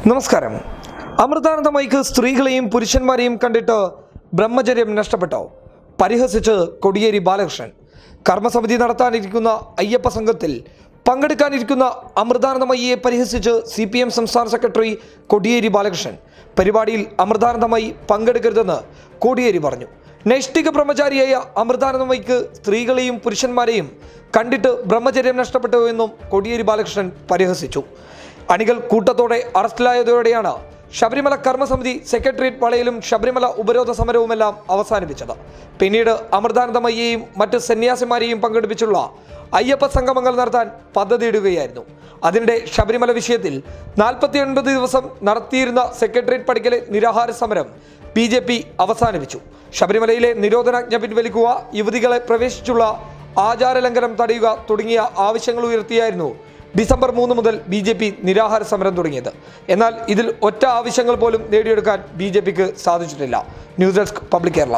നമസ്കാരം. അമൃതാനന്ദമയിക്ക് സ്ത്രീകളെയും പുരുഷന്മാരെയും കണ്ടിട്ട് ബ്രഹ്മചര്യം നഷ്ടപ്പെട്ടോ? പരിഹസിച്ച് കോടിയേരി ബാലകൃഷ്ണൻ. കർമ്മസമിതി നടത്താനിരിക്കുന്ന അയ്യപ്പ സംഘത്തിൽ പങ്കെടുക്കാനിരിക്കുന്ന അമൃതാനന്ദമയിയെ പരിഹസിച്ച് CPM സംസ്ഥാന സെക്രട്ടറി കോടിയേരി ബാലകൃഷ്ണൻ. പരിപാടിയിൽ അമൃതാനന്ദമയി പങ്കെടുക്കരുതെന്ന് കോടിയേരി പറഞ്ഞു. നൈഷ്ഠിക ബ്രഹ്മചാരിയായ അമൃതാനന്ദമയിക്ക് സ്ത്രീകളെയും പുരുഷന്മാരെയും കണ്ടിട്ട് ബ്രഹ്മചര്യം നഷ്ടപ്പെട്ടോ എന്നും കോടിയേരി ബാലകൃഷ്ണൻ പരിഹസിച്ചു. അണികൾ കൂട്ടത്തോടെ അറസ്റ്റിലായതോടെയാണ് ശബരിമല കർമ്മസമിതി സെക്രട്ടേറിയറ്റ് വളയിലും ശബരിമല ഉപരോധ സമരവുമെല്ലാം അവസാനിപ്പിച്ചത്. പിന്നീട് അമൃതാനന്ദമയിയെയും മറ്റ് സന്യാസിമാരെയും പങ്കെടുപ്പിച്ചുള്ള അയ്യപ്പ സംഗമങ്ങൾ നടത്താൻ പദ്ധതിയിടുകയായിരുന്നു. അതിനിടെ ശബരിമല വിഷയത്തിൽ 49 ദിവസം നടത്തിയിരുന്ന സെക്രട്ടേറിയറ്റ് പടിക്കലെ നിരാഹാര സമരം BJP അവസാനിപ്പിച്ചു. ശബരിമലയിലെ നിരോധനാജ്ഞ പിൻവലിക്കുക, യുവതികളെ പ്രവേശിച്ചുള്ള ആചാരലംഘനം തടയുക തുടങ്ങിയ ആവശ്യങ്ങൾ ഉയർത്തിയായിരുന്നു ഡിസംബർ 3 മുതൽ BJP നിരാഹാര സമരം തുടങ്ങിയത്. എന്നാൽ ഇതിൽ ഒറ്റ ആവശ്യങ്ങൾ പോലും നേടിയെടുക്കാൻ BJPക്ക് സാധിച്ചിട്ടില്ല. News desk public Kerala.